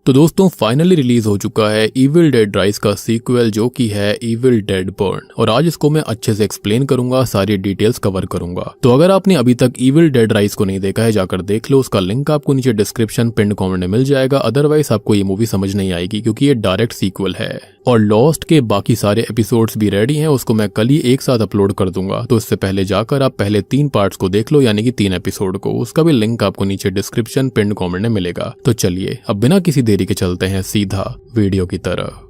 तो दोस्तों finally release हो चुका है इविल डेड राइज का सीक्वल जो कि है इविल डेड बर्न, और आज इसको मैं अच्छे से एक्सप्लेन करूंगा, सारी डिटेल्स कवर करूंगा। तो अगर आपने अभी तक इविल डेड राइज को नहीं देखा है जाकर देख लो, उसका लिंक आपको नीचे डिस्क्रिप्शन पिन कमेंट में मिल जाएगा। अदरवाइज आपको ये मूवी समझ नहीं आएगी क्योंकि ये डायरेक्ट सीक्वल है। और लॉस्ट के बाकी सारे एपिसोड्स भी रेडी हैं, उसको मैं कल ही एक साथ अपलोड कर दूंगा। तो इससे पहले जाकर आप पहले 3 पार्ट्स को देख लो, यानी कि 3 एपिसोड को। उसका भी लिंक आपको नीचे डिस्क्रिप्शन पिन कमेंट में मिलेगा। तो चलिए अब बिना किसी देरी के चलते हैं सीधा वीडियो की तरफ।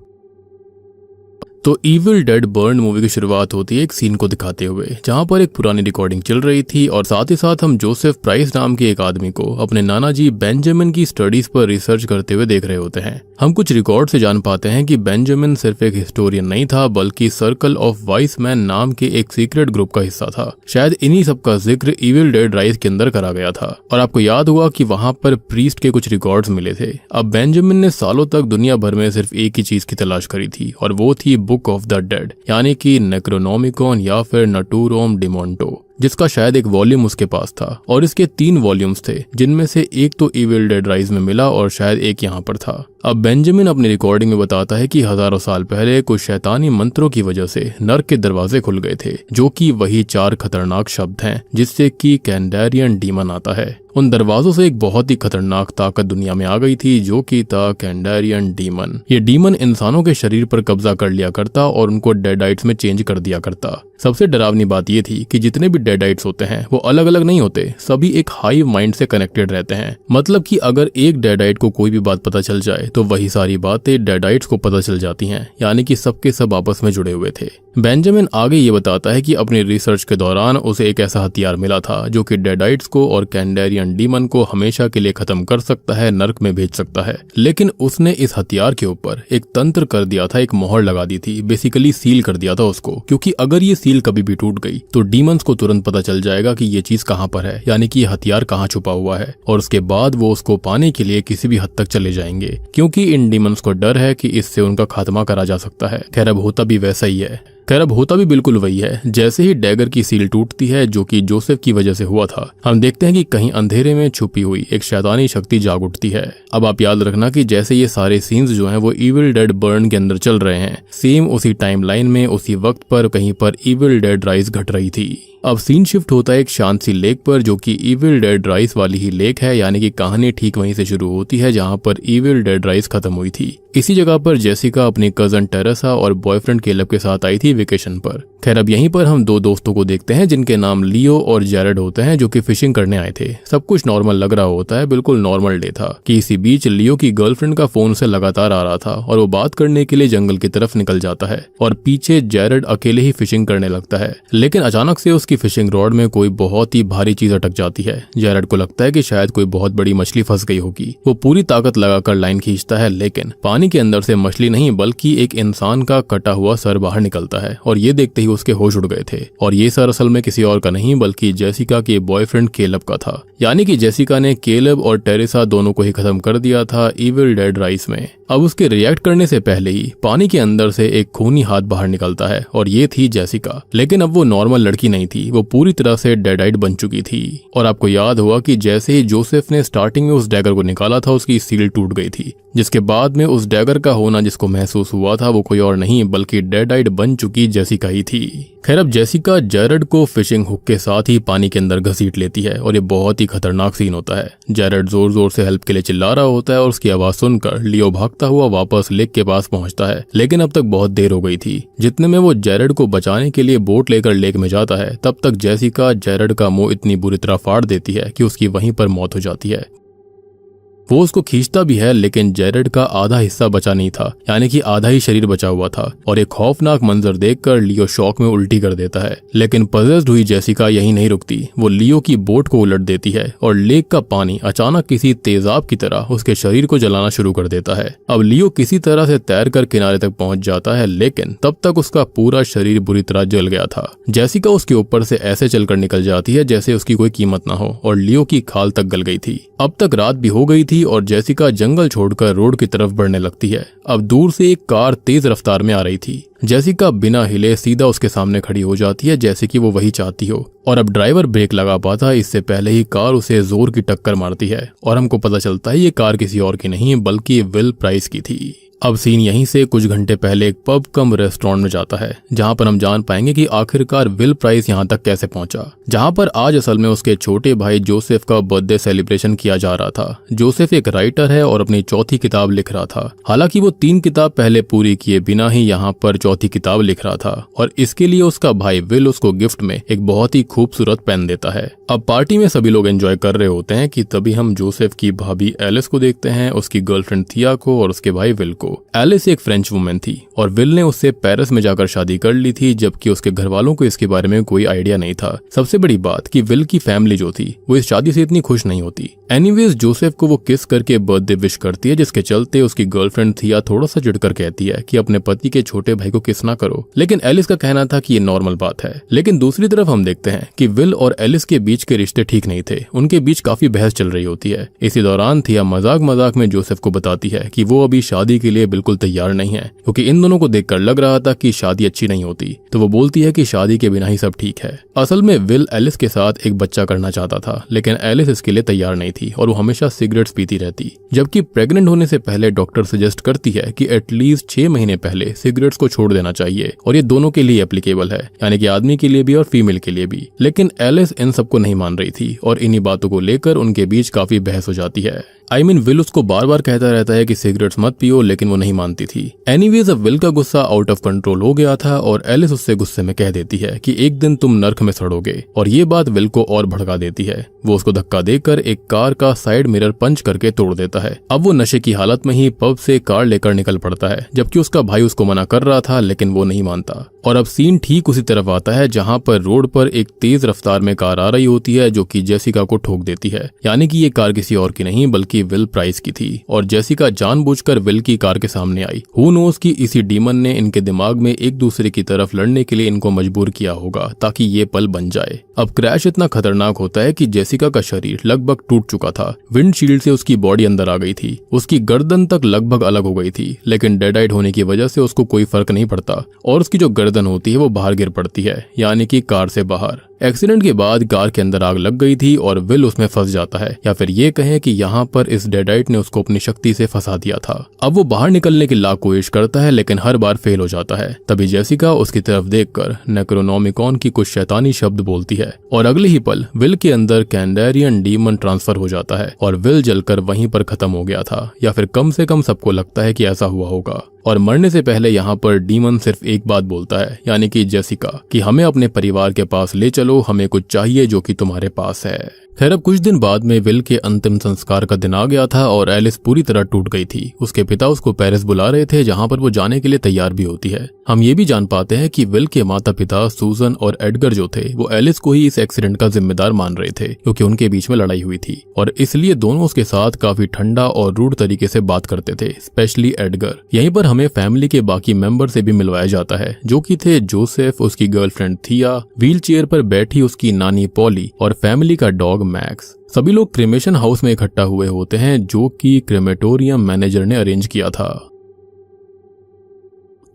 तो इविल डेड बर्न मूवी की शुरुआत होती है एक सीन को दिखाते हुए, जहां पर एक पुरानी रिकॉर्डिंग चल रही थी और साथ ही साथ हम जोसेफ प्राइस नाम के एक आदमी को अपने नाना जी बेंजामिन की स्टडीज पर रिसर्च करते हुए देख रहे होते हैं। हम कुछ रिकॉर्ड से जान पाते हैं कि बेंजामिन सिर्फ एक हिस्टोरियन नहीं था, बल्कि सर्कल ऑफ वाइस मैन नाम के एक सीक्रेट ग्रुप का हिस्सा था। शायद इन्हीं सब का जिक्र इविल डेड राइज के अंदर करा गया था। और आपको याद हुआ कि वहां पर प्रीस्ट के कुछ रिकॉर्ड्स मिले थे। अब बेंजामिन ने सालों तक दुनिया भर में सिर्फ एक ही चीज की तलाश करी थी, और वो थी बुक ऑफ द डेड, यानी कि नेक्रोनोमिकॉन या फिर नटूरोम डिमोंटो, जिसका शायद एक वॉल्यूम उसके पास था। और इसके 3 वॉल्यूम्स थे, जिनमें से एक तो इविल डेड राइज में मिला और शायद एक यहाँ पर था। अब बेंजामिन अपनी रिकॉर्डिंग में बताता है कि हजारों साल पहले कुछ शैतानी मंत्रों की वजह से नर्क के दरवाजे खुल गए थे, जो कि वही 4 खतरनाक शब्द हैं जिससे कि कैंडेरियन डीमन आता है। उन दरवाजों से एक बहुत ही खतरनाक ताकत दुनिया में आ गई थी, जो कि था कैंडेरियन डीमन। ये डीमन इंसानों के शरीर पर कब्जा कर लिया करता और उनको डेडाइट्स में चेंज कर दिया करता। सबसे डरावनी बात यह थी कि जितने भी डेडाइट्स होते हैं वो अलग अलग नहीं होते, सभी एक हाइव माइंड से कनेक्टेड रहते हैं। मतलब कि अगर एक डेडाइट को कोई भी बात पता चल जाए तो वही सारी बातें डेडाइट्स को पता चल जाती हैं, यानी कि सबके सब आपस में जुड़े हुए थे। बेंजामिन आगे ये बताता है कि अपनी रिसर्च के दौरान उसे एक ऐसा हथियार मिला था जो कि डेडाइट्स को और कैंडेरियन डीमन को हमेशा के लिए खत्म कर सकता है, नर्क में भेज सकता है। लेकिन उसने इस हथियार के ऊपर एक तंत्र कर दिया था, एक मोहर लगा दी थी, बेसिकली सील कर दिया था उसको, क्योंकि अगर ये सील कभी भी टूट गई तो डीमंस को तुरंत पता चल जाएगा कि ये चीज कहां पर है, यानी कि ये हथियार कहां छुपा हुआ है, और उसके बाद वो उसको पाने के लिए किसी भी हद तक चले जाएंगे, क्योंकि इन डीमंस को डर है कि इससे उनका खात्मा करा जा सकता है। खैर अब होता भी वैसा ही है। खैर अब होता भी बिल्कुल वही है। जैसे ही डैगर की सील टूटती है, जो कि जोसेफ की वजह से हुआ था, हम देखते हैं कि कहीं अंधेरे में छुपी हुई एक शैतानी शक्ति जाग उठती है। अब आप याद रखना कि जैसे ये सारे सीन्स जो हैं वो इविल डेड बर्न के अंदर चल रहे हैं, सेम उसी टाइमलाइन में उसी वक्त पर कहीं पर इविल डेड राइज घट रही थी। अब सीन शिफ्ट होता है एक शांत सी लेक पर, जो कि इविल डेड राइज वाली ही लेक है, यानी कि कहानी ठीक वहीं से शुरू होती है जहां पर इविल डेड राइज खत्म हुई थी। इसी जगह पर जेसिका अपनी कजन टेरेसा और बॉयफ्रेंड केलब के साथ आई थी वेकेशन पर। खैर अब यहीं पर हम 2 दोस्तों को देखते हैं जिनके नाम लियो और जैरेड होते हैं, जो कि फिशिंग करने आए थे। सब कुछ नॉर्मल लग रहा होता है, बिल्कुल नॉर्मल डे था कि इसी बीच लियो की गर्लफ्रेंड का फोन से लगातार आ रहा था और वो बात करने के लिए जंगल की तरफ निकल जाता है, और पीछे जैरेड अकेले ही फिशिंग करने लगता है। लेकिन अचानक से उसकी फिशिंग रॉड में कोई बहुत ही भारी चीज अटक जाती है। जैरेड को लगता है कि शायद कोई बहुत बड़ी मछली फंस गई होगी। वो पूरी ताकत लगाकर लाइन खींचता है, लेकिन पानी के अंदर से मछली नहीं बल्कि एक इंसान का कटा हुआ सर बाहर निकलता है, और ये देखते ही उसके होश उड़ गए थे। और ये सर असल में किसी और का नहीं बल्कि जेसिका के बॉयफ्रेंड केलब का था, यानी कि जेसिका ने केलब और टेरेसा दोनों को ही खत्म कर दिया था इविल डेड राइज में। अब उसके रिएक्ट करने से पहले ही पानी के अंदर से एक खूनी हाथ बाहर निकलता है, और ये थी जेसिका। लेकिन अब वो नॉर्मल लड़की नहीं थी, वो पूरी तरह से डेडाइट बन चुकी थी। और आपको याद हुआ कि जैसे ही जोसेफ ने स्टार्टिंग में उस डैगर को निकाला था, उसकी सील टूट गई थी, जिसके बाद में उस डैगर का होना जिसको महसूस हुआ था वो कोई और नहीं बल्कि डेडाइट बन चुकी जेसिका ही थी। खैर अब जेसिका जैरेड को फिशिंग हुक के साथ ही पानी के अंदर घसीट लेती है, और ये बहुत ही खतरनाक सीन होता है। जैरेड जोर जोर से हेल्प के लिए चिल्ला रहा होता है, और उसकी आवाज सुनकर लियो भागता हुआ वापस लेक के पास पहुंचता है। लेकिन अब तक बहुत देर हो गई थी। जितने में वो जैरेड को बचाने के लिए बोट लेकर लेक में जाता है, तब तक जेसिका जैरेड का मुंह इतनी बुरी तरह फाड़ देती है कि उसकी वहीं पर मौत हो जाती है। वो उसको खींचता भी है, लेकिन जैरेड का आधा हिस्सा बचा नहीं था, यानी कि आधा ही शरीर बचा हुआ था। और एक खौफनाक मंजर देखकर लियो शॉक में उल्टी कर देता है। लेकिन पजेस्ड हुई जेसिका यहीं नहीं रुकती, वो लियो की बोट को उलट देती है, और लेक का पानी अचानक किसी तेजाब की तरह उसके शरीर को जलाना शुरू कर देता है। अब लियो किसी तरह से तैरकर किनारे तक पहुंच जाता है, लेकिन तब तक उसका पूरा शरीर बुरी तरह जल गया था। जेसिका उसके ऊपर से ऐसे चलकर निकल जाती है जैसे उसकी कोई कीमत ना हो, और लियो की खाल तक गल गई थी। अब तक रात भी हो गई थी थी और जेसिका जंगल छोड़कर रोड की तरफ बढ़ने लगती है। अब दूर से एक कार तेज रफ्तार में आ रही थी। जेसिका बिना हिले सीधा उसके सामने खड़ी हो जाती है, जैसे कि वो वही चाहती हो, और अब ड्राइवर ब्रेक लगा पाता है इससे पहले ही कार उसे जोर की टक्कर मारती है और हमको पता चलता है ये कार किसी और की नहीं बल्कि विल प्राइस की थी। अब सीन यहीं से कुछ घंटे पहले एक पब कम रेस्टोरेंट में जाता है, जहां पर हम जान पाएंगे कि आखिरकार विल प्राइस यहां तक कैसे पहुंचा, जहां पर आज असल में उसके छोटे भाई जोसेफ का बर्थडे सेलिब्रेशन किया जा रहा था। जोसेफ एक राइटर है और अपनी चौथी किताब लिख रहा था। हालांकि वो 3 किताब पहले पूरी किए बिना ही यहाँ पर चौथी किताब लिख रहा था और इसके लिए उसका भाई विल उसको गिफ्ट में एक बहुत ही खूबसूरत पेन देता है। अब पार्टी में सभी लोग एंजॉय कर रहे होते हैं कि तभी हम जोसेफ की भाभी एलिस को देखते हैं, उसकी गर्लफ्रेंड थिया को और उसके भाई विल को। एलिस एक फ्रेंच वुमेन थी और विल ने उससे पेरिस में जाकर शादी कर ली थी, जबकि उसके घर वालों को इसके बारे में कोई आइडिया नहीं था। सबसे बड़ी बात कि विल की फैमिली जो थी वो इस शादी से इतनी खुश नहीं होती। एनीवेज जोसेफ को वो किस करके बर्थडे विश करती है, जिसके चलते उसकी गर्लफ्रेंड थिया थोड़ा सा चिढ़कर कहती है कि अपने पति के छोटे भाई को किस ना करो, लेकिन एलिस का कहना था कि ये नॉर्मल बात है। लेकिन दूसरी तरफ हम देखते हैं कि विल और एलिस के बीच के रिश्ते ठीक नहीं थे, उनके बीच काफी बहस चल रही होती है। इसी दौरान थिया मजाक में जोसेफ को बताती है कि वो अभी शादी के लिए बिल्कुल तैयार नहीं है, क्योंकि इन दोनों को देखकर लग रहा था कि शादी अच्छी नहीं होती। तो वो बोलती है कि शादी के बिना ही सब ठीक है। असल में विल एलिस के साथ एक बच्चा करना चाहता था, लेकिन एलिस इसके लिए तैयार नहीं थी और वो हमेशा सिगरेट्स पीती रहती, जबकि प्रेग्नेंट होने से पहले डॉक्टर सजेस्ट करती है कि एटलीस्ट 6 महीने पहले सिगरेट्स को छोड़ देना चाहिए, और ये दोनों के लिए एप्लीकेबल है, यानी कि आदमी के लिए भी और फीमेल के लिए भी। लेकिन एलिस इन सबको नहीं मान रही थी और इन्हीं बातों को लेकर उनके बीच काफी बहस हो जाती है। विल उसको बार बार कहता रहता है कि सिगरेट्स मत पियो, लेकिन वो नहीं मानती थी। एनीवेज अब विल का गुस्सा आउट ऑफ कंट्रोल हो गया था और एलिस उससे गुस्से में कह देती है कि एक दिन तुम नर्क में सड़ोगे, और ये बात विल को और भड़का देती है। वो उसको धक्का देकर एक कार का साइड मिरर पंच करके तोड़ देता है। अब वो नशे की हालत में ही पब से कार लेकर निकल पड़ता है, जबकि उसका भाई उसको मना कर रहा था, लेकिन वो नहीं मानता। और अब सीन ठीक उसी तरफ आता है जहां पर रोड पर एक तेज रफ्तार में कार आ रही होती है जो कि जेसिका को ठोक देती है, यानी कि ये कार किसी और की नहीं बल्कि विल प्राइस की थी, और जेसिका जानबूझकर विल की कार के सामने आई। हु नोस कि इसी डीमन ने इनके दिमाग में एक दूसरे की तरफ लड़ने के लिए इनको मजबूर किया होगा ताकि ये पल बन जाए। अब क्रैश इतना खतरनाक होता है कि जेसिका का शरीर लगभग टूट चुका था। विंडशील्ड से उसकी बॉडी अंदर आ गई थी, उसकी गर्दन तक लगभग अलग हो गई थी, लेकिन डेडाइट होने की वजह से उसको कोई फर्क नहीं पड़ता और उसकी जो गर्दन होती है वो बाहर गिर पड़ती है, यानी कि कार से बाहर। एक्सीडेंट के बाद कार के अंदर आग लग गई थी और विल उसमें फंस जाता है, या फिर ये कहें कि यहाँ पर इस डेडाइट ने उसको अपनी शक्ति से फंसा दिया था। अब वो बाहर निकलने की लाख कोशिश करता है, लेकिन हर बार फेल हो जाता है। तभी जेसिका उसकी तरफ देखकर नेक्रोनोमिकॉन की कुछ शैतानी शब्द बोलती है और अगले ही पल विल के अंदर कैंडेरियन डीमन ट्रांसफर हो जाता है और विल जलकर वहीं पर खत्म हो गया था, या फिर कम से कम सबको लगता है कि ऐसा हुआ होगा। और मरने से पहले यहाँ पर डीमन सिर्फ एक बात बोलता है, यानी कि जेसिका, कि हमें अपने परिवार के पास ले चलो, हमें कुछ चाहिए जो कि तुम्हारे पास है। खैर अब कुछ दिन बाद में विल के अंतिम संस्कार का दिन आ गया था और एलिस पूरी तरह टूट गई थी। उसके पिता उसको पेरिस बुला रहे थे, जहां पर वो जाने के लिए तैयार भी होती है। हम ये भी जान पाते हैं कि विल के माता पिता सूजन और एडगर जो थे वो एलिस को ही इस एक्सीडेंट का जिम्मेदार मान रहे थे, क्योंकि उनके बीच में लड़ाई हुई थी और इसलिए दोनों उसके साथ काफी ठंडा और रूड तरीके से बात करते थे, स्पेशली एडगर। यहीं पर हमें फैमिली के बाकी मेंबर से भी मिलवाया जाता है, जो कि थे जोसेफ, उसकी गर्लफ्रेंड थिया, व्हील चेयर पर बैठी उसकी नानी पॉली और फैमिली का डॉग मैक्स। सभी लोग क्रेमेशन हाउस में इकट्ठा हुए होते हैं, जो कि क्रेमेटोरियम मैनेजर ने अरेंज किया था,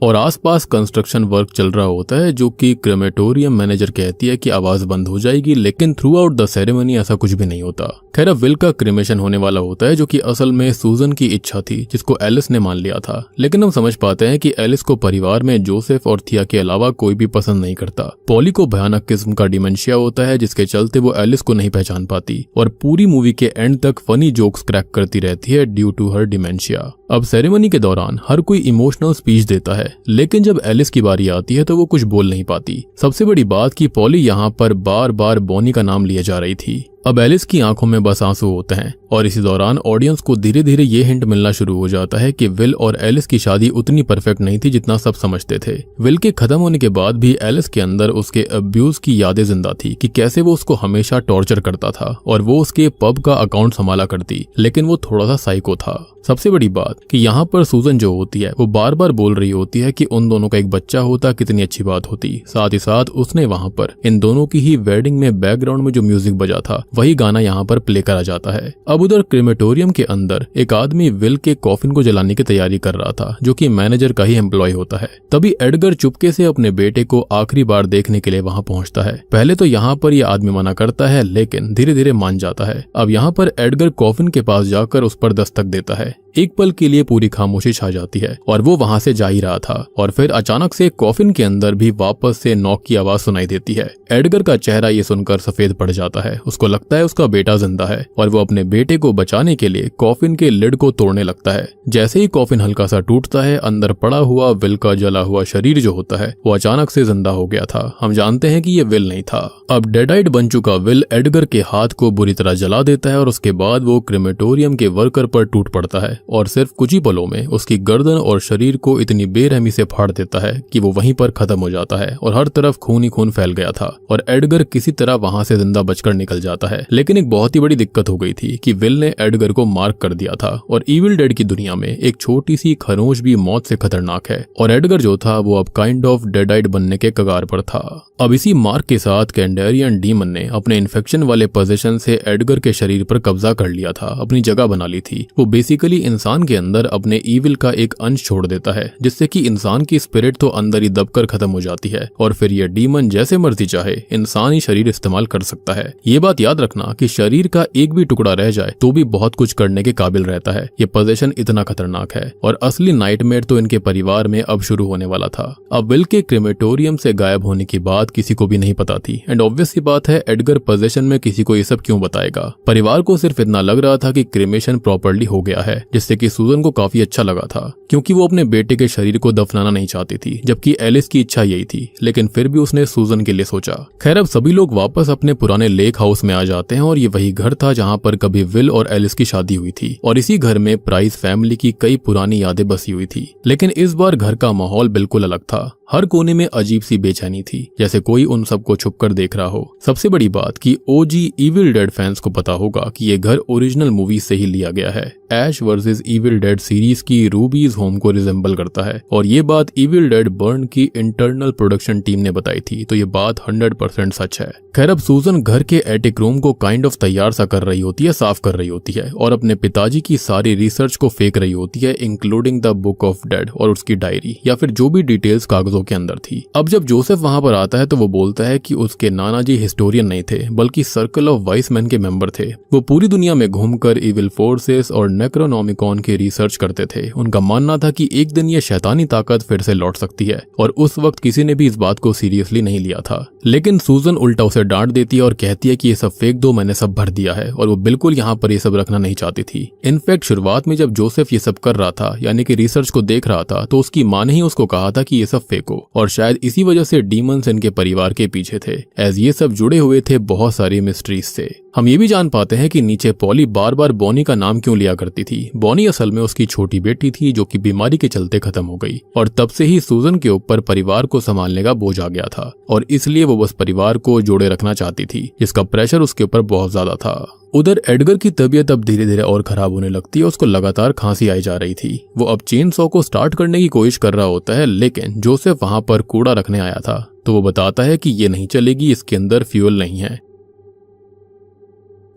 और आसपास कंस्ट्रक्शन वर्क चल रहा होता है, जो कि क्रेमेटोरियम मैनेजर कहती है कि आवाज बंद हो जाएगी, लेकिन थ्रू आउट द सेरेमनी ऐसा कुछ भी नहीं होता। खैर अब विल का क्रेमेशन होने वाला होता है, जो कि असल में सूजन की इच्छा थी, जिसको एलिस ने मान लिया था। लेकिन हम समझ पाते हैं कि एलिस को परिवार में जोसेफ और थिया के अलावा कोई भी पसंद नहीं करता। पॉली को भयानक किस्म का डिमेंशिया होता है, जिसके चलते वो एलिस को नहीं पहचान पाती और पूरी मूवी के एंड तक फनी जोक्स क्रैक करती रहती है ड्यू टू हर डिमेंशिया। अब सेरेमनी के दौरान हर कोई इमोशनल स्पीच देता है, लेकिन जब एलिस की बारी आती है तो वो कुछ बोल नहीं पाती। सबसे बड़ी बात कि पॉली यहाँ पर बार बार बॉनी का नाम लिया जा रही थी। अब एलिस की आंखों में बस आंसू होते हैं और इसी दौरान ऑडियंस को धीरे धीरे ये हिंट मिलना शुरू हो जाता है कि विल और एलिस की शादी उतनी परफेक्ट नहीं थी जितना सब समझते थे। विल के खत्म होने के बाद भी एलिस के अंदर उसके अब्यूज की यादें जिंदा थी कि कैसे वो उसको हमेशा टॉर्चर करता था और वो उसके पब का अकाउंट संभाला करती, लेकिन वो थोड़ा सा साइको था। सबसे बड़ी बात कि यहाँ पर सूजन जो होती है वो बार बार बोल रही होती है कि उन दोनों का एक बच्चा होता कितनी अच्छी बात होती। साथ ही साथ उसने वहाँ पर इन दोनों की ही वेडिंग में बैकग्राउंड में जो म्यूजिक बजा था वही गाना यहाँ पर प्ले करा जाता है। अब उधर क्रेमेटोरियम के अंदर एक आदमी विल के कॉफिन को जलाने की तैयारी कर रहा था, जो कि मैनेजर का ही एम्प्लॉय होता है। तभी एडगर चुपके से अपने बेटे को आखिरी बार देखने के लिए वहां पहुंचता है। पहले तो यहाँ पर यह आदमी मना करता है, लेकिन धीरे धीरे मान जाता है। अब यहाँ पर एडगर कॉफिन के पास जाकर उस पर दस्तक देता है। एक पल के लिए पूरी खामोशी छा जाती है और वो वहां से जा ही रहा था, और फिर अचानक से कॉफिन के अंदर भी वापस से नॉक की आवाज सुनाई देती है। एडगर का चेहरा ये सुनकर सफेद पड़ जाता है। उसको लगता है उसका बेटा जिंदा है और वो अपने बेटे को बचाने के लिए कॉफिन के लिड को तोड़ने लगता है। जैसे ही कॉफिन हल्का सा टूटता है, अंदर पड़ा हुआ विल का जला हुआ शरीर जो होता है वो अचानक से जिंदा हो गया था। हम जानते हैं कि ये विल नहीं था। अब डेडाइट बन चुका विल एडगर के हाथ को बुरी तरह जला देता है और उसके बाद वो क्रेमेटोरियम के वर्कर पर टूट पड़ता है और सिर्फ कुछ ही पलों में उसकी गर्दन और शरीर को इतनी बेरहमी से फाड़ देता है कि वो वहीं पर खत्म हो जाता है और हर तरफ खून ही खून फैल गया था और एडगर किसी तरह वहां से जिंदा बचकर निकल जाता है। लेकिन एक बहुत ही बड़ी दिक्कत हो गई थी कि विल ने एडगर को मार्क कर दिया था और इविल डेड की दुनिया में एक छोटी सी खरोंच भी मौत से खतरनाक है और एडगर जो था वो अब काइंड ऑफ डेडाइट बनने के कगार पर था। अब इसी मार्क के साथ कैंडेरियन डीमन ने अपने इन्फेक्शन वाले पोजीशन से एडगर के शरीर पर कब्जा कर लिया था, अपनी जगह बना ली थी। वो बेसिकली इंसान के अंदर अपने ईविल का एक अंश छोड़ देता है, जिससे कि इंसान की स्पिरिट तो अंदर ही दबकर खत्म हो जाती है और फिर यह डीमन जैसे मर्जी चाहे इंसानी शरीर इस्तेमाल कर सकता है। ये बात याद रखना कि शरीर का एक भी टुकड़ा रह जाए तो भी बहुत कुछ करने के काबिल रहता है। ये पोजीशन इतना खतरनाक है और असली नाइटमेयर तो इनके परिवार में अब शुरू होने वाला था। अब विल के क्रेमेटोरियम से गायब होने की बात किसी को भी नहीं पता थी एंड ऑब्वियस सी बात है एडगर पोजीशन में किसी को ये सब क्यों बताएगा। परिवार को सिर्फ इतना लग रहा था कि क्रेमेशन प्रॉपर्ली हो गया है, जिससे कि सूजन को काफी अच्छा लगा था क्योंकि वो अपने बेटे के शरीर को दफनाना नहीं चाहती थी, जबकि एलिस की इच्छा यही थी। लेकिन फिर भी उसने सूजन के लिए सोचा। खैर अब सभी लोग वापस अपने पुराने लेक हाउस में आ जाते हैं और ये वही घर था जहाँ पर कभी विल और एलिस की शादी हुई थी और इसी घर में प्राइस फैमिली की कई पुरानी यादें बसी हुई थी। लेकिन इस बार घर का माहौल बिल्कुल अलग था। हर कोने में अजीब सी बेचैनी थी, जैसे कोई उन सबको छुपकर देख रहा हो। सबसे बड़ी बात कि ओजी इविल डेड फैंस को पता होगा कि ये घर ओरिजिनल मूवी से ही लिया गया है। Ash versus Evil Dead series की रूबीज होम को रिजेंबल करता है और ये बात इविल डेड बर्न की इंटरनल प्रोडक्शन टीम ने बताई थी, तो ये बात 100% सच है। खैर अब सूजन घर के एटिक रूम को काइंड ऑफ तैयार सा कर रही होती है, साफ कर रही होती है और अपने पिताजी की सारी रिसर्च को फेंक रही होती है, including the book of dead और उसकी डायरी या फिर जो भी डिटेल्स कागजों के अंदर थी। अब जब जोसेफ वहां पर आता है तो वो बोलता है कि उसके नाना जी हिस्टोरियन नहीं थे बल्कि सर्कल ऑफ वाइस मैन के मेंबर थे। वो पूरी दुनिया में घूमकर इविल फोर्सेस और नेक्रोनोमिकॉन की रिसर्च करते थे। उनका मानना था कि एक दिन ये शैतानी ताकत फिर से लौट सकती है और उस वक्त किसी ने भी इस बात को सीरियसली नहीं लिया था। लेकिन सूजन उल्टा उसे डांट देती है और कहती है कि ये सब फेंक दो, मैंने सब भर दिया है, और वो बिल्कुल यहाँ पर ये सब रखना नहीं चाहती थी। इनफैक्ट शुरुआत में जब जोसेफ ये सब कर रहा था यानी कि रिसर्च को देख रहा था तो उसकी माँ ने ही उसको कहा था कि ये सब फेंको और शायद इसी वजह से डीमंस इनके परिवार के पीछे थे, एज ये सब जुड़े हुए थे बहुत सारी मिस्ट्रीज से। हम ये भी जान पाते हैं कि नीचे पॉली बार बार बॉनी का नाम क्यों लिया करती थी। बॉनी असल में उसकी छोटी बेटी थी जो कि बीमारी के चलते खत्म हो गई और तब से ही सूजन के ऊपर परिवार को संभालने का बोझ आ गया था और इसलिए वो बस परिवार को जोड़े रखना चाहती थी, जिसका प्रेशर उसके ऊपर बहुत ज्यादा था। उधर एडगर की तबीयत अब धीरे धीरे और खराब होने लगती है। उसको लगातार खांसी आई जा रही थी। वो अब चेन सॉ को स्टार्ट करने की कोशिश कर रहा होता है, लेकिन जोसेफ वहां पर कूड़ा रखने आया था तो वो बताता है कि ये नहीं चलेगी, इसके अंदर फ्यूल नहीं है।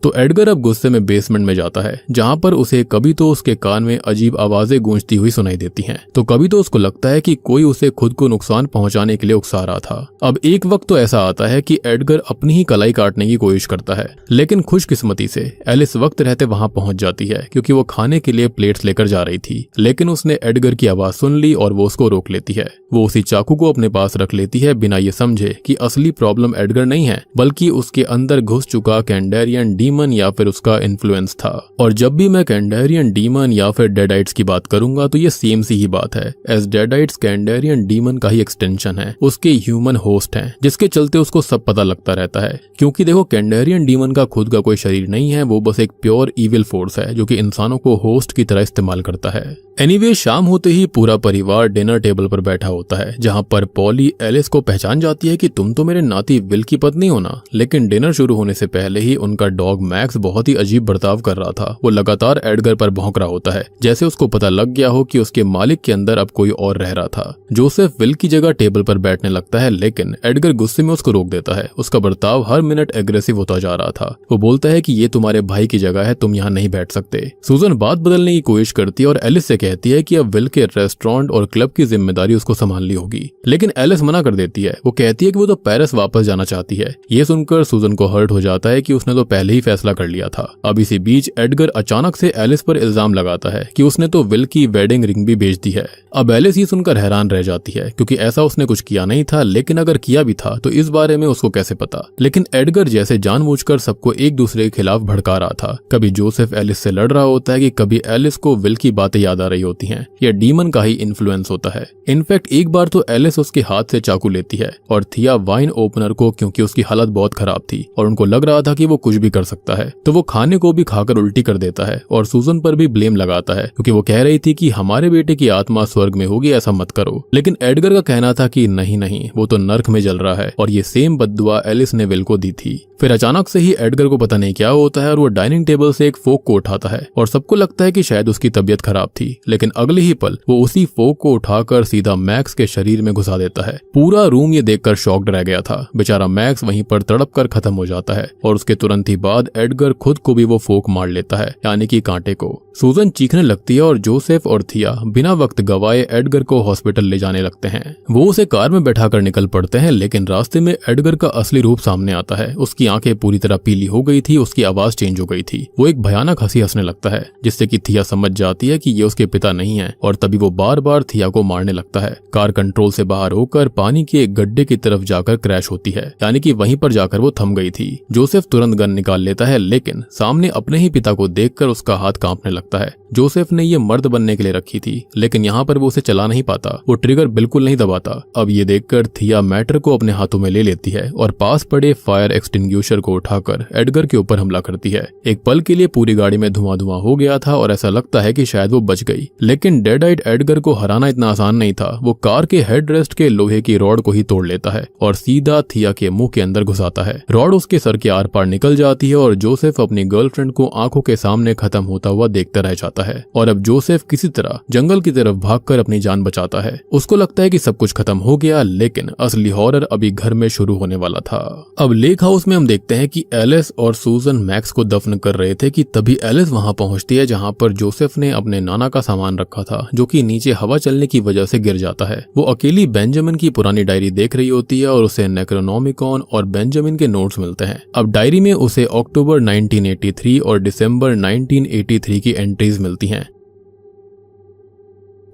तो एडगर अब गुस्से में बेसमेंट में जाता है, जहां पर उसे कभी तो उसके कान में अजीब आवाजें गूंजती हुई सुनाई देती हैं, तो कभी तो उसको लगता है कि कोई उसे खुद को नुकसान पहुंचाने के लिए उकसा रहा था। अब एक वक्त तो ऐसा आता है कि एडगर अपनी ही कलाई काटने की कोशिश करता है, लेकिन खुशकिस्मती से एलिस वक्त रहते वहां पहुंच जाती है क्योंकि वो खाने के लिए प्लेट्स लेकर जा रही थी। लेकिन उसने एडगर की आवाज सुन ली और वो उसको रोक लेती है। वो उसी चाकू को अपने पास रख लेती है बिना ये समझे कि असली प्रॉब्लम एडगर नहीं है बल्कि उसके अंदर घुस चुका कैंडेरियन डीमन या फिर उसका इन्फ्लुएंस था। और जब भी मैं कैंडेरियन डीमन या फिर डेडाइट्स की बात करूंगा तो ये सेम सी ही बात है, एज डेडाइट्स कैंडेरियन डीमन का ही एक्सटेंशन है, उसके ह्यूमन होस्ट हैं, जिसके चलते उसको सब पता लगता रहता है। क्योंकि देखो कैंडेरियन डीमन का खुद का कोई शरीर नहीं है, वो बस एक प्योर इविल फोर्स है जो कि इंसानों को होस्ट की तरह इस्तेमाल करता है। एनीवे शाम होते ही पूरा परिवार डिनर टेबल पर बैठा होता है, जहां पर पॉली एलिस को पहचान जाती है कि तुम तो मेरे नाती विल की पत्नी हो ना। लेकिन डिनर शुरू होने से पहले ही उनका डॉग मैक्स बहुत ही अजीब बर्ताव कर रहा था। वो लगातार एडगर पर भौंक रहा होता है, जैसे उसको पता लग गया हो कि उसके मालिक के अंदर अब कोई और रह रहा था। जोसेफ विल की जगह टेबल पर बैठने लगता है, लेकिन एडगर गुस्से में उसको रोक देता है। उसका बर्ताव हर मिनट एग्रेसिव होता जा रहा था। वो बोलता है कि ये तुम्हारे भाई की जगह है, तुम यहाँ नहीं बैठ सकते। सूजन बात बदलने की कोशिश करती है और एलिस से कहती है कि अब विल के रेस्टोरेंट और क्लब की जिम्मेदारी उसको संभालनी होगी, लेकिन एलिस मना कर देती है। वो कहती है कि वो तो पेरिस वापस जाना चाहती है। ये सुनकर सूजन को हर्ट हो जाता है कि उसने तो पहले ही फैसला कर लिया था। अब इसी बीच एडगर अचानक से एलिस पर इल्जाम लगाता है कि उसने तो विल की वेडिंग रिंग भी बेच दी है। अब एलिस ये सुनकर हैरान रह जाती है, क्योंकि ऐसा उसने कुछ किया नहीं था, लेकिन अगर किया भी था तो इस बारे में उसको कैसे पता। लेकिन एडगर जैसे जानबूझकर सबको एक दूसरे के खिलाफ भड़का रहा था। कभी जोसेफ एलिस से लड़ रहा होता है कि कभी एलिस को विल की बातें याद आ रही होती हैं। यह डीमन का ही इन्फ्लुएंस होता है। इनफैक्ट एक बार तो एलिस उसके हाथ से चाकू लेती है और थिया वाइन ओपनर को, क्योंकि उसकी हालत बहुत खराब थी और उनको लग रहा था कि वो कुछ भी कर सकता है, तो वो खाने को भी खाकर उल्टी कर देता है और सूजन पर भी ब्लेम लगाता है, क्योंकि वो कह रही थी कि हमारे बेटे की आत्मा स्वर्ग में होगी, ऐसा मत करो। लेकिन एडगर का कहना था कि नहीं नहीं, वो तो नर्क में जल रहा है और ये सेम बद्दुआ एलिस ने विल को दी थी। फिर अचानक से ही एडगर को पता नहीं क्या होता है और वो डाइनिंग टेबल से एक फोक को उठाता है और सबको लगता है कि शायद उसकी तबीयत खराब थी, लेकिन अगले ही पल वो उसी फोक को उठाकर सीधा मैक्स के शरीर में घुसा देता है। पूरा रूम ये देखकर शॉक्ड रह गया था। बेचारा मैक्स वहीं पर तड़प कर खत्म हो जाता है और उसके तुरंत ही बाद एडगर खुद को भी वो फोक मार लेता है, यानी कि कांटे को। सूजन चीखने लगती है और जोसेफ और थिया बिना वक्त गवाए एडगर को हॉस्पिटल ले जाने लगते हैं। वो उसे कार में बैठाकर निकल पड़ते हैं, लेकिन रास्ते में एडगर का असली रूप सामने आता है। उसकी आंखें पूरी तरह पीली हो गई थी, उसकी आवाज चेंज हो गई थी। वो एक भयानक हंसी हंसने लगता है, जिससे कि थिया समझ जाती है कि ये उसके पिता नहीं है और तभी वो बार बार थिया को मारने लगता है। कार कंट्रोल से बाहर होकर पानी के एक गड्ढे की तरफ जाकर क्रैश होती है, यानी कि वहीं पर जाकर वो थम गई थी। जोसेफ तुरंत गन निकाल लेता है, लेकिन सामने अपने ही पिता को देखकर उसका हाथ कांपने लगता है। जोसेफ ने ये मर्द बनने के लिए रखी थी, लेकिन यहाँ पर वो उसे चला नहीं पाता। वो ट्रिगर बिल्कुल नहीं दबाता। अब ये देखकर थिया मैटर को अपने हाथों में ले लेती है और पास पड़े फायर एक्सटिंग्विशर को उठाकर एडगर के ऊपर हमला करती है। एक पल के लिए पूरी गाड़ी में धुआं धुआं हो गया था और ऐसा लगता है कि शायद वो बच गई, लेकिन डेड आइड एडगर को हराना इतना आसान नहीं था। वो कार के हेडरेस्ट के लोहे की रॉड को ही तोड़ लेता है और सीधा थिया के मुंह के अंदर घुसाता है। रॉड उसके सर के आर पार निकल जाती है और जोसेफ अपनी गर्लफ्रेंड को आंखों के सामने खत्म होता हुआ देखता रह जाता है। और अब जोसेफ किसी तरह जंगल की तरफ भागकर अपनी जान बचाता है। उसको लगता है कि सब कुछ खत्म हो गया, लेकिन असली हॉरर अभी घर में शुरू होने वाला था। अब लेक हाउस में हम देखते हैं कि एलिस और सूजन मैक्स को दफन कर रहे थे कि तभी एलिस वहां पहुंचती है, जहां पर जोसेफ ने अपने नाना का सामान रखा था, जो कि नीचे हवा चलने की वजह से गिर जाता है। वो अकेली बेंजामिन की पुरानी डायरी देख रही होती है और उसे नेक्रोनोमिकॉन और बेंजामिन के नोट्स मिलते हैं। अब डायरी में उसे अक्टूबर 1983 और दिसंबर 1983 की एंट्रीज मिलती हैं।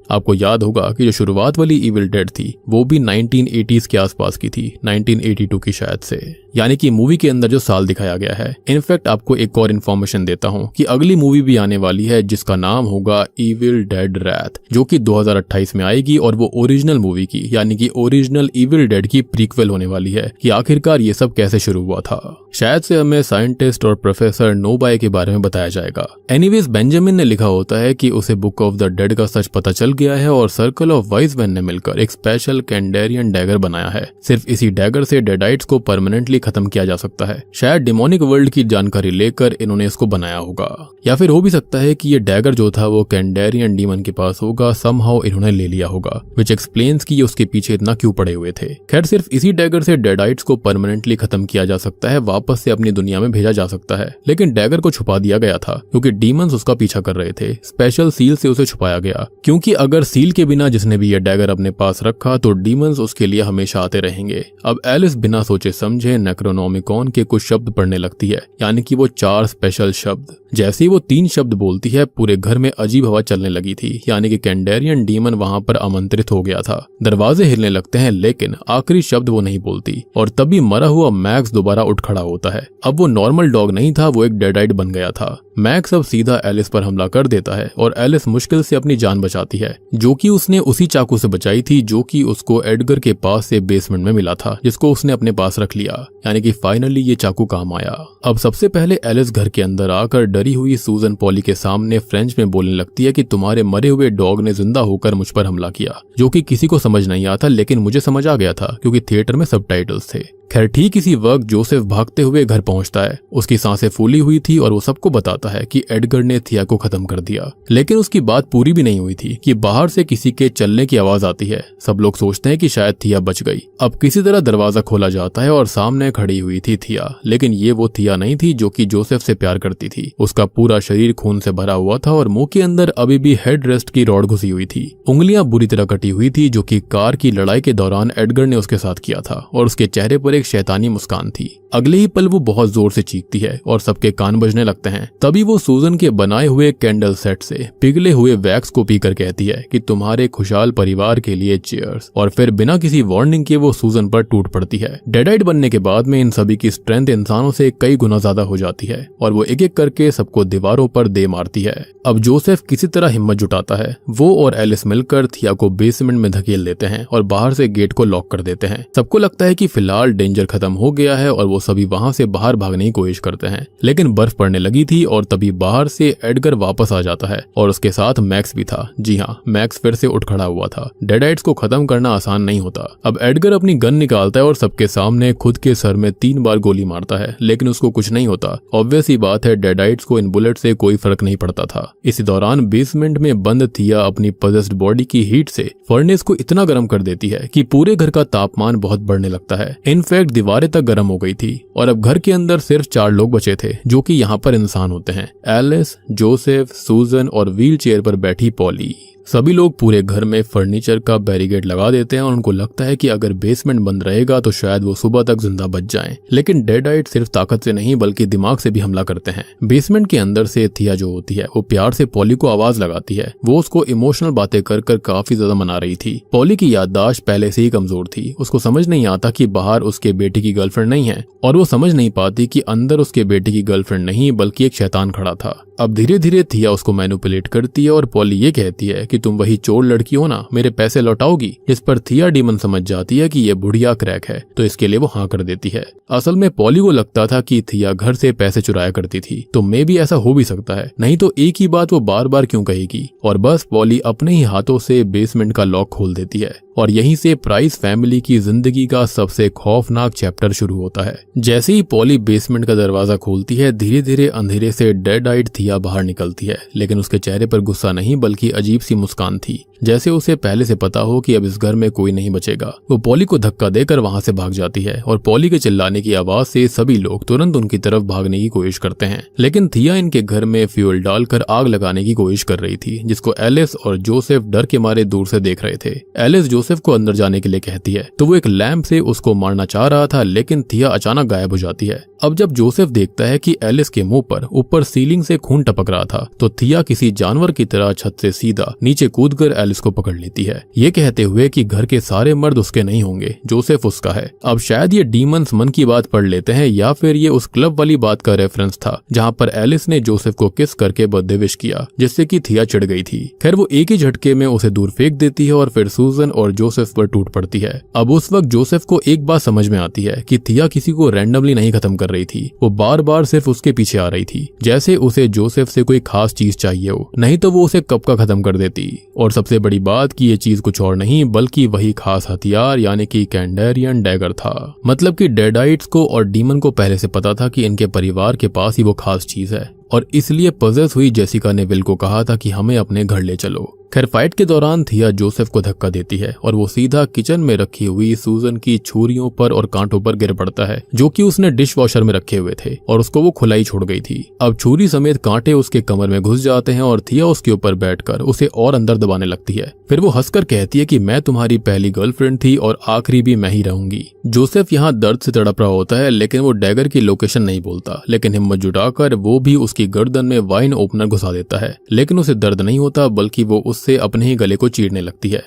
आपको याद होगा कि जो शुरुआत वाली इविल डेड थी वो भी 1980s के आसपास की थी, 1982 की शायद से, यानी कि मूवी के अंदर जो साल दिखाया गया है। इनफैक्ट आपको एक और इन्फॉर्मेशन देता हूं कि अगली मूवी भी आने वाली है जिसका नाम होगा इविल डेड रैथ, जो कि 2028 में आएगी और वो ओरिजिनल मूवी की, यानी कि ओरिजिनल इविल डेड की प्रीक्वल होने वाली है कि आखिरकार ये सब कैसे शुरू हुआ था। शायद से हमें साइंटिस्ट और प्रोफेसर नोबाय के बारे में बताया जाएगा। एनीवेज बेंजामिन ने लिखा होता है कि उसे बुक ऑफ द डेड का सच पता चल गया है और सर्कल ऑफ वाइज मैन ने मिलकर एक स्पेशल कैंडेरियन डैगर बनाया है। सिर्फ इसी डैगर से डेडाइट्स को परमानेंटली खत्म किया जा सकता है। शायद डिमोनिक वर्ल्ड की जानकारी लेकर इन्होंने इसको बनाया होगा, या फिर हो भी सकता है कि ये डैगर जो था वो कैंडेरियन डीमन के पास होगा, समहाउ इन्होंने ले लिया होगा, विच एक्सप्लेन्स कि ये उसके पीछे इतना क्यों पड़े हुए थे। खैर सिर्फ इसी डैगर से डेडाइट्स को परमानेंटली खत्म किया जा सकता है, वापस से अपनी दुनिया में भेजा जा सकता है। लेकिन डैगर को छुपा दिया गया था क्योंकि डीमंस उसका पीछा कर रहे थे। स्पेशल सील से उसे छुपाया गया, क्योंकि अगर सील के बिना जिसने भी ये डैगर अपने पास रखा तो डीमंस उसके लिए हमेशा आते रहेंगे। अब एलिस बिना सोचे समझे नेक्रोनोमिकॉन के कुछ शब्द पढ़ने लगती है, यानी कि वो 4 स्पेशल शब्द। जैसे ही वो 3 शब्द बोलती है पूरे घर में अजीब हवा चलने लगी थी, यानी कि कैंडेरियन डीमन वहां पर आमंत्रित हो गया था। दरवाजे हिलने लगते हैं, लेकिन आखिरी शब्द वो नहीं बोलती और तभी मरा हुआ मैक्स दोबारा उठ खड़ा होता है। अब वो नॉर्मल डॉग नहीं था, वो एक डेडाइट बन गया था। मैक्स अब सीधा एलिस पर हमला कर देता है और एलिस मुश्किल से अपनी जान बचाती है, जो कि उसने उसी चाकू से बचाई थी जो कि उसको एडगर के पास से बेसमेंट में मिला था, जिसको उसने अपने पास रख लिया, यानी कि फाइनली ये चाकू काम आया। अब सबसे पहले एलिस घर के अंदर आकर डरी हुई सूजन पॉली के सामने फ्रेंच में बोलने लगती है कि तुम्हारे मरे हुए डॉग ने जिंदा होकर मुझ पर हमला किया, जो कि किसी को समझ नहीं आता, लेकिन मुझे समझ आ गया था क्योंकि थिएटर में सबटाइटल्स थे। खैर ठीक इसी वक्त जोसेफ भागते हुए घर पहुंचता है। उसकी सांसें फूली हुई थी और वो सबको बताता है कि एडगर ने थिया को खत्म कर दिया। लेकिन उसकी बात पूरी भी नहीं हुई थी कि बाहर से किसी के चलने की आवाज आती है। सब लोग सोचते हैं कि शायद थिया बच गई। अब किसी तरह दरवाजा खोला जाता है और सामने खड़ी हुई थी थिया, लेकिन ये वो थिया नहीं थी जो कि जोसेफ से प्यार करती थी। उसका पूरा शरीर खून से भरा हुआ था और मुंह के अंदर अभी भी हेड रेस्ट की रॉड घुसी हुई थी। उंगलियां बुरी तरह कटी हुई थी, जो कि कार की लड़ाई के दौरान एडगर ने उसके साथ किया था, और उसके चेहरे पर एक शैतानी मुस्कान थी। अगले ही पल वो बहुत जोर से चीखती है और सबके कान बजने लगते हैं। तभी वो सूजन के बनाए हुए कैंडल सेट से पिघले हुए वैक्स को पीकर कहती है कि तुम्हारे खुशहाल परिवार के लिए चीयर्स, और फिर बिना किसी वार्निंग के वो सूजन पर टूट पड़ती है। डेडाइट बनने के बाद में इन सभी की स्ट्रेंथ इंसानों से कई गुना ज्यादा हो जाती है और वो एक एक करके सबको दीवारों पर दे मारती है। अब जोसेफ किसी तरह हिम्मत जुटाता है। वो और एलिस मिलकर थिया को बेसमेंट में धकेल देते हैं और बाहर से गेट को लॉक कर देते हैं। सबको लगता है कि फिलहाल डेंजर खत्म हो गया है और वो सभी वहां से बाहर भागने की कोशिश करते हैं, लेकिन बर्फ पड़ने लगी थी और तभी बाहर से एडगर वापस आ जाता है और उसके साथ मैक्स भी था। जी हाँ, मैक्स फिर से उठ खड़ा हुआ था। डेडाइट्स को खत्म करना आसान नहीं होता। अब एडगर अपनी गन निकालता है और सबके सामने खुद के सर में 3 बार गोली मारता है, लेकिन उसको कुछ नहीं होता। ऑब्वियस ही बात है, डेडाइट्स को इन बुलेट से कोई फर्क नहीं पड़ता था। इसी दौरान बेसमेंट में बंद थिया अपनी पजेस्ड बॉडी की हीट से फर्नेस को इतना गर्म कर देती है कि पूरे घर का तापमान बहुत बढ़ने लगता है। इनफैक्ट दीवारें तक गर्म हो गई थी और अब घर के अंदर सिर्फ 4 लोग बचे थे, जो कि यहाँ पर इंसान होते हैं। एलिस, जोसेफ, सूजन और व्हील चेयर पर बैठी पॉली। सभी लोग पूरे घर में फर्नीचर का बैरिकेड लगा देते हैं और उनको लगता है कि अगर बेसमेंट बंद रहेगा तो शायद वो सुबह तक जिंदा बच जाएं। लेकिन डेडाइट सिर्फ ताकत से नहीं बल्कि दिमाग से भी हमला करते हैं। बेसमेंट के अंदर से थिया जो होती है वो प्यार से पॉली को आवाज लगाती है। वो उसको इमोशनल बातें कर कर काफी ज्यादा मना रही थी। पॉली की याददाश्त पहले से ही कमजोर थी। उसको समझ नहीं आता कि बाहर उसके बेटे की गर्लफ्रेंड नहीं है, और वो समझ नहीं पाती कि अंदर उसके बेटे की गर्लफ्रेंड नहीं बल्कि एक शैतान खड़ा था। अब धीरे धीरे थिया उसको मैनिपुलेट करती है और पॉली ये कहती है कि तुम वही चोर लड़की हो ना, मेरे पैसे लौटाओगी। इस पर थिया डीमन समझ जाती है कि ये बुढ़िया क्रैक है, तो इसके लिए वो हाँ कर देती है। असल में पॉली को लगता था कि थिया घर से पैसे चुराया करती थी, तो मे भी ऐसा हो भी सकता है, नहीं तो एक ही बात वो बार बार क्यों कहेगी। और बस पॉली अपने ही हाथों से बेसमेंट का लॉक खोल देती है और यहीं से प्राइस फैमिली की जिंदगी का सबसे खौफनाक चैप्टर शुरू होता है। जैसे ही पॉली बेसमेंट का दरवाजा खोलती है, धीरे धीरे अंधेरे से डेड-आइड थिया बाहर निकलती है, लेकिन उसके चेहरे पर गुस्सा नहीं बल्कि अजीब सी मुस्कान थी, जैसे उसे पहले से पता हो कि अब इस घर में कोई नहीं बचेगा। वो पॉली को धक्का देकर वहां से भाग जाती है और पॉली के चिल्लाने की आवाज से सभी लोग तुरंत उनकी तरफ भागने की कोशिश करते हैं। लेकिन थिया इनके घर में फ्यूल डालकर आग लगाने की कोशिश कर रही थी, जिसको एलिस और जोसेफ डर के मारे दूर से देख रहे थे। एलिस जोसेफ को अंदर जाने के लिए कहती है तो वो एक लैंप से उसको मारना चाह रहा था, लेकिन थिया अचानक गायब हो जाती है। अब जब जोसेफ देखता है कि एलिस के मुंह पर ऊपर सीलिंग से खून टपक रहा था, तो थिया किसी जानवर की तरह छत से सीधा नीचे कूदकर एलिस को पकड़ लेती है, ये कहते हुए कि घर के सारे मर्द उसके नहीं होंगे, जोसेफ उसका है। अब शायद ये डीमंस मन की बात पढ़ लेते हैं, या फिर ये उस क्लब वाली बात का रेफरेंस था जहाँ पर एलिस ने जोसेफ को किस करके बर्थडे विश किया, जिससे कि थिया चिढ़ गई थी। खैर वो एक ही झटके में उसे दूर फेंक देती है और फिर सूजन और जोसेफ पर टूट पड़ती है। अब उस वक्त जोसेफ को एक बात समझ में आती है कि थिया किसी को रैंडमली नहीं खत्म कर रही थी, वो बार बार सिर्फ उसके पीछे आ रही थी, जैसे उसे जोसेफ से कोई खास चीज चाहिए हो, नहीं तो वो उसे कब का खत्म कर देती। और सबसे बड़ी बात कि ये चीज कुछ और नहीं बल्कि वही खास हथियार यानी कि कैंडेरियन डैगर था। मतलब कि डेडाइट्स को और डीमन को पहले से पता था कि इनके परिवार के पास ही वो खास चीज है, और इसलिए पजेस हुई जेसिका ने विल को कहा था कि हमें अपने घर ले चलो। खैर फाइट के दौरान थिया जोसेफ को धक्का देती है और वो सीधा किचन में रखी हुई सूजन की छुरियों पर और कांटों पर गिर पड़ता है, जो कि उसने डिश वॉशर में रखे हुए थे, और उसको वो खुला ही छोड़ गई थी। अब छुरी समेत कांटे उसके कमर में घुस जाते हैं और थिया उसके ऊपर बैठकर उसे और अंदर दबाने लगती है। फिर वो हंसकर कहती है कि मैं तुम्हारी पहली गर्लफ्रेंड थी और आखिरी भी मैं ही रहूंगी। जोसेफ यहाँ दर्द से तड़प रहा होता है, लेकिन वो डैगर की लोकेशन नहीं बोलता, लेकिन हिम्मत जुटाकर वो भी उसकी गर्दन में वाइन ओपनर घुसा देता है, लेकिन उसे दर्द नहीं होता बल्कि वो उससे अपने ही गले को चीरने लगती है।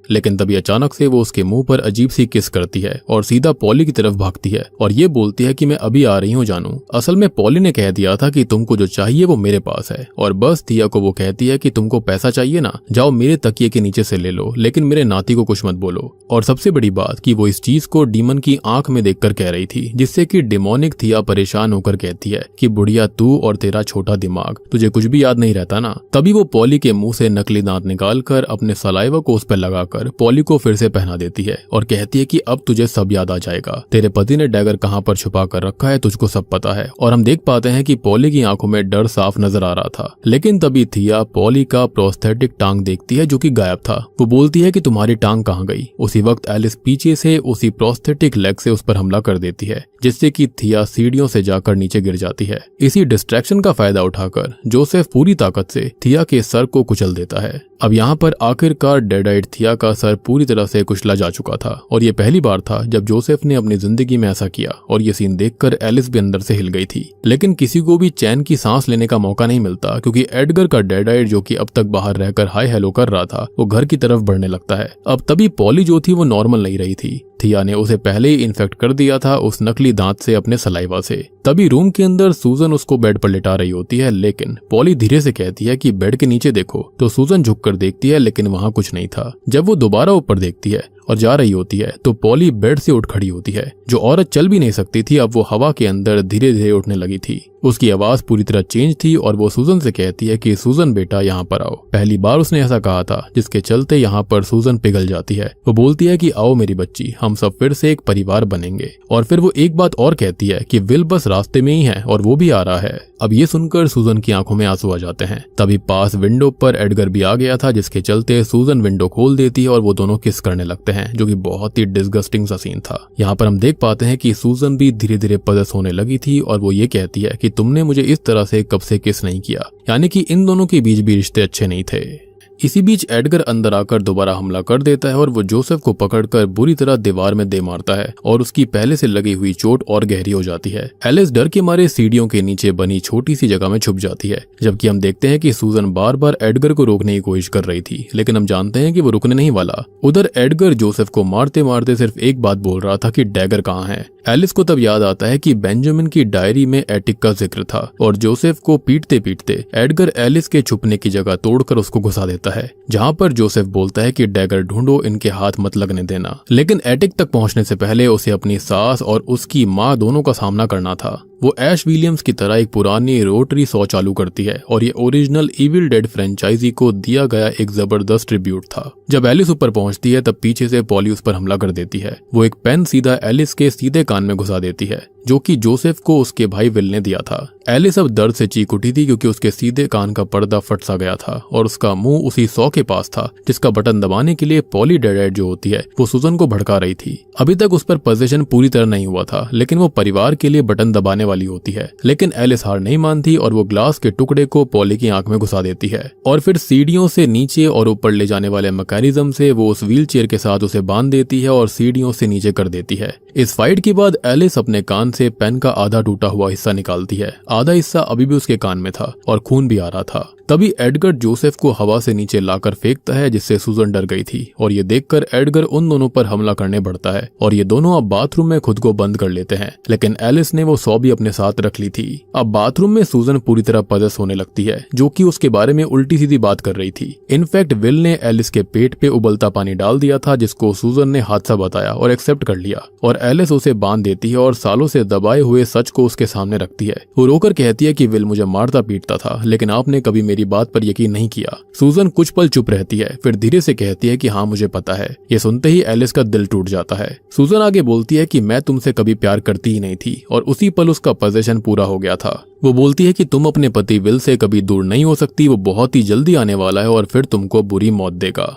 लेकिन तभी अचानक से वो उसके मुंह पर अजीब सी किस करती है और सीधा पॉली की तरफ भागती है और ये बोलती है कि मैं अभी आ रही हूँ जानू। असल में पॉली ने कह दिया था कि तुमको जो चाहिए वो मेरे पास है। और बस थिया को वो कहती है कि तुमको पैसा चाहिए ना, जाओ मेरे तकिए के नीचे से ले लो, लेकिन मेरे नाती को कुछ मत बोलो। और सबसे बड़ी बात कि वो इस चीज को डीमन की आंख में देखकर कह रही थी, जिससे कि डिमोनिक थिया परेशान होकर कहती है कि बुढ़िया तू और तेरा छोटा दिमाग, तुझे कुछ भी याद नहीं रहता ना। तभी वो पॉली के मुंह से नकली दांत निकालकर अपने सलाइवा को उस पर लगाकर पॉली को फिर से पहना देती है और कहती है कि अब तुझे सब याद आ जाएगा, तेरे पति ने डैगर कहां पर छुपा कर रखा है तुझको सब पता है। और हम देख पाते हैं कि पॉली की आंखों में डर साफ नजर आ रहा था। लेकिन तभी थिया पॉली का प्रोस्थेटिक टांग देखती है जो कि गायब था। वो बोलती है कि तुम्हारी टांग कहाँ गई। उसी वक्त एलिस पीछे से उसी प्रोस्थेटिक लेग से उस पर हमला कर देती है, जिससे कि थिया सीढ़ियों से जाकर नीचे गिर जाती है। इसी डिस्ट्रैक्शन का फायदा उठाकर जोसेफ पूरी ताकत से थिया के सर को कुचल देता है। अब यहाँ पर आखिरकार डेडाइट थिया का सर पूरी तरह से कुचला जा चुका था और ये पहली बार था जब जोसेफ ने अपनी जिंदगी में ऐसा किया। और ये सीन देखकर एलिस भी अंदर से हिल गई थी। लेकिन किसी को भी चैन की सांस लेने का मौका नहीं मिलता, क्योंकि एडगर का डेडाइट जो कि अब तक बाहर रहकर हाय हेलो कर रहा था, वो घर की तरफ बढ़ने लगता है। अब तभी पॉली जो थी वो नॉर्मल नहीं रही थी। थिया ने उसे पहले ही इन्फेक्ट कर दिया था उस नकली दांत से, अपने सलाइवा से। तभी रूम के अंदर सूजन उसको बेड पर लिटा रही होती है, लेकिन पॉली धीरे से कहती है कि बेड के नीचे देखो। तो सूजन झुककर देखती है, लेकिन वहां कुछ नहीं था। जब वो दोबारा ऊपर देखती है और जा रही होती है तो पॉली बेड से उठ खड़ी होती है। जो औरत चल भी नहीं सकती थी, अब वो हवा के अंदर धीरे धीरे उठने लगी थी। उसकी आवाज पूरी तरह चेंज थी और वो सूजन से कहती है कि सूजन बेटा यहाँ पर आओ। पहली बार उसने ऐसा कहा था, जिसके चलते यहाँ पर सूजन पिघल जाती है। वो बोलती है कि आओ मेरी बच्ची, हम सब फिर से एक परिवार बनेंगे। और फिर वो एक बात और कहती है कि विल बस रास्ते में ही है और वो भी आ रहा है। अब ये सुनकर सूजन की आंखों में आंसू आ जाते हैं। तभी पास विंडो पर एडगर भी आ गया था, जिसके चलते सूजन विंडो खोल देती है और वो दोनों किस करने लगते हैं, जो कि बहुत ही डिस्गस्टिंग सा सीन था। यहाँ पर हम देख पाते हैं कि सूजन भी धीरे धीरे पजेस होने लगी थी और वो ये कहती है कि तुमने मुझे इस तरह से कब से किस नहीं किया, यानी कि इन दोनों के बीच भी रिश्ते अच्छे नहीं थे। इसी बीच एडगर अंदर आकर दोबारा हमला कर देता है और वो जोसेफ को पकड़कर बुरी तरह दीवार में दे मारता है और उसकी पहले से लगी हुई चोट और गहरी हो जाती है। एलिस डर के मारे सीढ़ियों के नीचे बनी छोटी सी जगह में छुप जाती है, जबकि हम देखते हैं कि सूजन बार बार एडगर को रोकने की कोशिश कर रही थी, लेकिन हम जानते हैं कि वो रुकने नहीं वाला। उधर एडगर जोसेफ को मारते मारते सिर्फ एक बात बोल रहा था कि डैगर कहाँ है। एलिस को तब याद आता है कि बेंजामिन की डायरी में एटिक का जिक्र था और जोसेफ को पीटते पीटते एडगर एलिस के छुपने की जगह तोड़कर उसको घुसा देता है, जहां पर जोसेफ बोलता है कि डैगर ढूंढो, इनके हाथ मत लगने देना। लेकिन एटिक तक पहुंचने से पहले उसे अपनी सास और उसकी माँ दोनों का सामना करना था। वो ऐश विलियम्स की तरह एक पुरानी रोटरी सॉ चालू करती है और ये ओरिजिनल इविल डेड फ्रेंचाइजी को दिया गया एक जबरदस्त ट्रिब्यूट था। जब एलिस ऊपर पहुंचती है तब पीछे से पॉली उस पर हमला कर देती है। वो एक पेन सीधा एलिस के सीधे कान में घुसा देती है, जो कि जोसेफ को उसके भाई विल ने दिया था। एलिस अब दर्द से चीख उठी थी, क्योंकि उसके सीधे कान का पर्दा फट सा गया था और उसका मुंह उसी सॉ के पास था, जिसका बटन दबाने के लिए पॉली डेडेड जो होती है वो सूजन को भड़का रही थी। अभी तक उस पर पोजीशन पूरी तरह नहीं हुआ था, लेकिन वो परिवार के लिए बटन दबाने वाली होती है। लेकिन एलिस हार नहीं मानती और वो ग्लास के टुकड़े को पॉली की आंख में घुसा देती है और फिर सीढ़ियों से नीचे और ऊपर ले जाने वाले मैकेनिज्म से वो उस व्हील चेयर के साथ उसे बांध देती है और सीढ़ियों से नीचे कर देती है। इस फाइट के बाद एलिस अपने कान से पेन का आधा टूटा हुआ हिस्सा निकालती है। आधा हिस्सा अभी भी उसके कान में था और खून भी आ रहा था। तभी एडगर जोसेफ को हवा से नीचे लाकर फेंकता है, जिससे सूजन डर गई थी और ये देखकर एडगर उन दोनों पर हमला करने बढ़ता है और ये दोनों अब बाथरूम में खुद को बंद कर लेते हैं। लेकिन एलिस ने वो सॉ भी अपने साथ रख ली थी। अब बाथरूम में सूजन पूरी तरह पजेस होने लगती है, जो कि उसके बारे में उल्टी सीधी बात कर रही थी। इनफैक्ट विल ने एलिस के पेट पे उबलता पानी डाल दिया था, जिसको सूजन ने हादसा बताया और एक्सेप्ट कर लिया और एलिस उसे बांध देती है और सालों से दबाए हुए सच को उसके सामने रखती है। वो रोकर कहती है कि विल मुझे मारता पीटता था, लेकिन आपने कभी मेरी बात पर यकीन नहीं किया। सूजन कुछ पल चुप रहती है, फिर धीरे से कहती है कि हाँ मुझे पता है। ये सुनते ही एलिस का दिल टूट जाता है। सूजन आगे बोलती है कि मैं तुमसे कभी प्यार करती ही नहीं थी और उसी पल उसका पोजीशन पूरा हो गया था। वो बोलती है कि तुम अपने पति विल से कभी दूर नहीं हो सकती, वो बहुत ही जल्दी आने वाला है और फिर तुमको बुरी मौत देगा।